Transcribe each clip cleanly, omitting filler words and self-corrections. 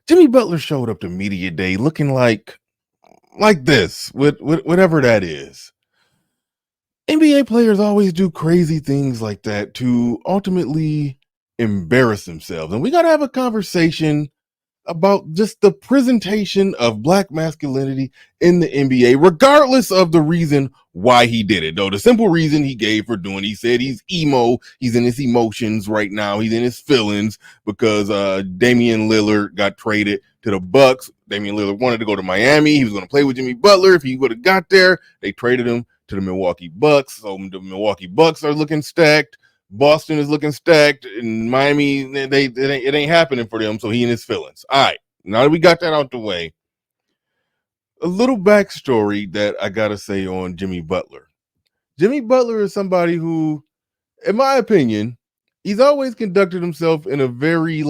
Jimmy Butler showed up to media day looking like this, with whatever that is. NBA players always do crazy things like that to ultimately embarrass themselves. And we got to have a conversation about just the presentation of black masculinity in the NBA, regardless of the reason why he did it. Though the simple reason he gave for doing, he said he's emo, he's in his emotions right now, he's in his feelings because Damian Lillard got traded to the Bucks. Damian Lillard wanted to go to Miami. He was going to play with Jimmy Butler. If he would have got there, they traded him to the Milwaukee Bucks. So the Milwaukee Bucks are looking stacked. Boston is looking stacked, and Miami, it ain't happening for them. So he in his feelings. All right, now that we got that out the way, a little backstory that I gotta say on Jimmy Butler. Jimmy Butler is somebody who, in my opinion, he's always conducted himself in a very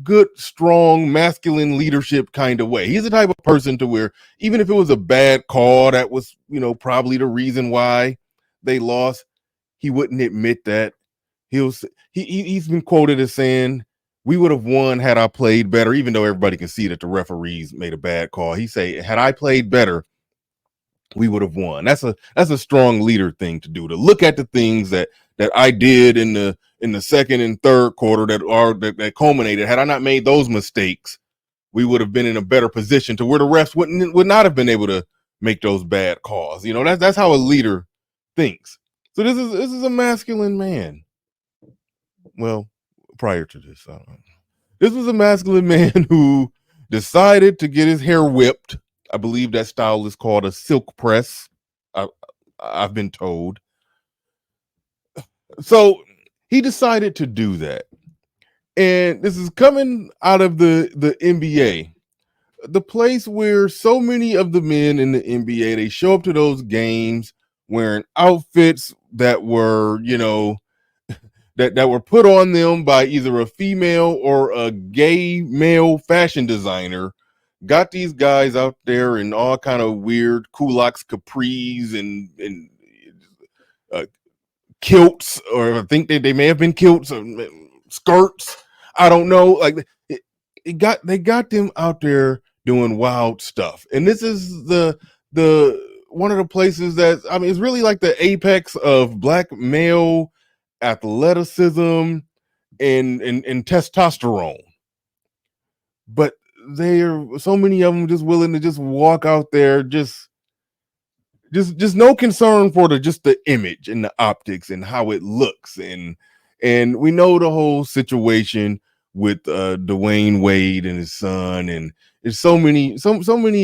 good, strong, masculine leadership kind of way. He's the type of person to where even if it was a bad call, that was probably the reason why they lost, he wouldn't admit that. He's been quoted as saying, "We would have won had I played better," even though everybody can see that the referees made a bad call. He say, "Had I played better, we would have won." That's a strong leader thing to do, to look at the things that I did in the second and third quarter that culminated. Had I not made those mistakes, we would have been in a better position to where the refs would not have been able to make those bad calls. That's how a leader thinks. So this is a masculine man. Well, prior to this, I don't know. This was a masculine man who decided to get his hair whipped. I believe that style is called a silk press. I've been told. So he decided to do that. And this is coming out of the NBA, the place where so many of the men in the NBA, they show up to those games wearing outfits that were, that were put on them by either a female or a gay male fashion designer. Got these guys out there in all kind of weird culottes, capris, and kilts, or I think they may have been kilts or skirts. I don't know. Like they got them out there doing wild stuff, and this is the one of the places that, I mean, it's really like the apex of black male athleticism and testosterone. But they are, so many of them just willing to just walk out there, just no concern for the image and the optics and how it looks. And we know the whole situation with Dwayne Wade and his son, and there's so many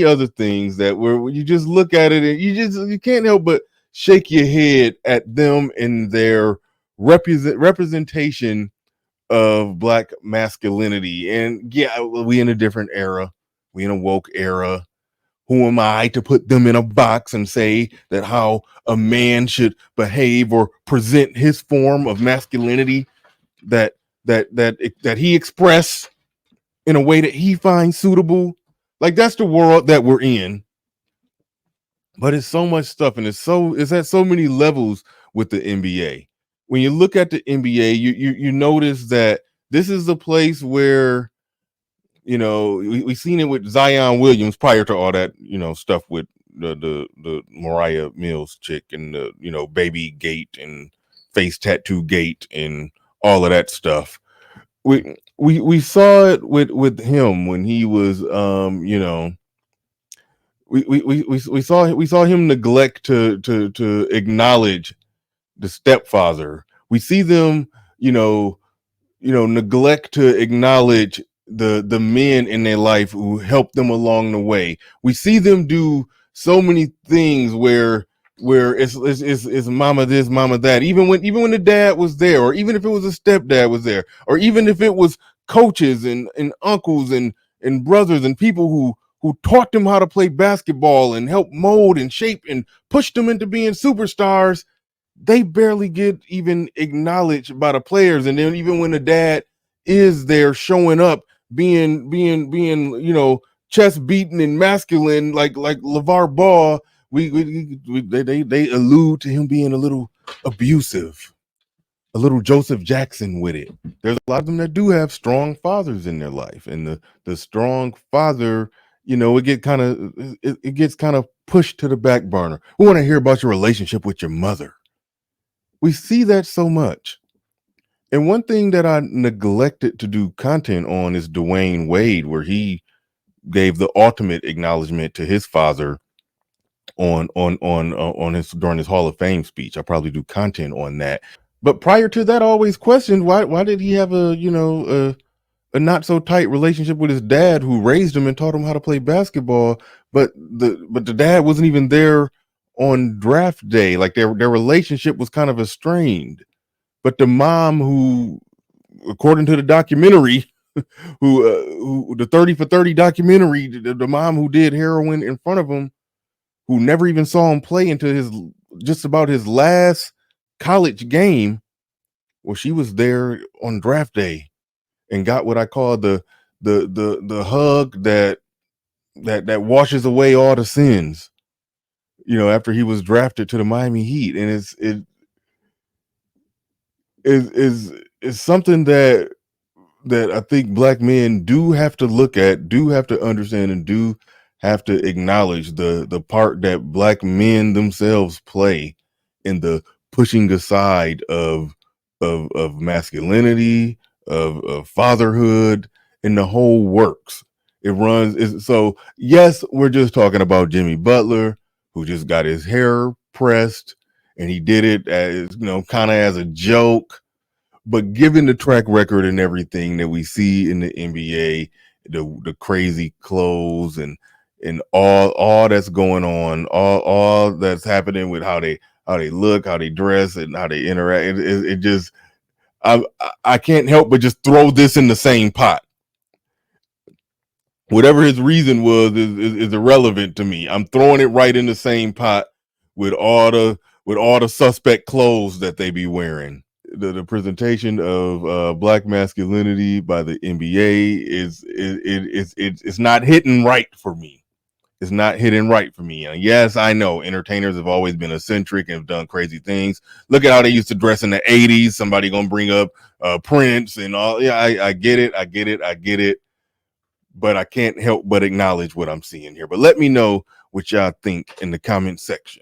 other things that where you just look at it and you can't help but shake your head at them and their representation of black masculinity. And yeah, we in a different era. We in a woke era. Who am I to put them in a box and say that how a man should behave or present his form of masculinity that he expressed in a way that he finds suitable? Like, that's the world that we're in. But it's so much stuff, and it's at so many levels with the NBA. When you look at the NBA, you notice that this is the place where, we seen it with Zion Williams prior to all that, stuff with the Mariah Mills chick and the, baby gate and face tattoo gate and all of that stuff. We saw it with him when he was, we saw him neglect to acknowledge the stepfather. We see them, neglect to acknowledge the men in their life who helped them along the way. We see them do so many things where it's mama this, mama that. Even when the dad was there, or even if it was a stepdad was there, or even if it was coaches and uncles and brothers and people who taught them how to play basketball and helped mold and shape and push them into being superstars, they barely get even acknowledged by the players. And then even when the dad is there showing up, being chest beaten and masculine like LeVar Ball, they allude to him being a little abusive. a little Joseph Jackson with it. There's a lot of them that do have strong fathers in their life, and the strong father, it gets kind of pushed to the back burner. We want to hear about your relationship with your mother. We see that so much. And one thing that I neglected to do content on is Dwayne Wade, where he gave the ultimate acknowledgement to his father on his during his Hall of Fame speech. I probably do content on that. But prior to that, I always questioned why did he have a not so tight relationship with his dad, who raised him and taught him how to play basketball, but the dad wasn't even there on draft day. Like their relationship was kind of estranged. But the mom, who, according to the documentary, who the 30 for 30 documentary, the mom who did heroin in front of him, who never even saw him play until just about his last college game, well, she was there on draft day and got what I call the hug that washes away all the sins. After he was drafted to the Miami Heat, and it's something that I think black men do have to look at, do have to understand, and do have to acknowledge the part that black men themselves play in the pushing aside of masculinity, of fatherhood, and the whole works. So yes, we're just talking about Jimmy Butler, who just got his hair pressed, and he did it as, kind of as a joke. But given the track record and everything that we see in the NBA, the crazy clothes and all that's going on, all that's happening with how they look, how they dress, and how they interact, it just, I can't help but just throw this in the same pot. Whatever his reason was is irrelevant to me. I'm throwing it right in the same pot with all the suspect clothes that they be wearing. The presentation of black masculinity by the NBA it's not hitting right for me. It's not hitting right for me. And yes, I know entertainers have always been eccentric and have done crazy things. Look at how they used to dress in the 80s. Somebody gonna bring up Prince and all. Yeah, I get it. But I can't help but acknowledge what I'm seeing here. But let me know what y'all think in the comment section.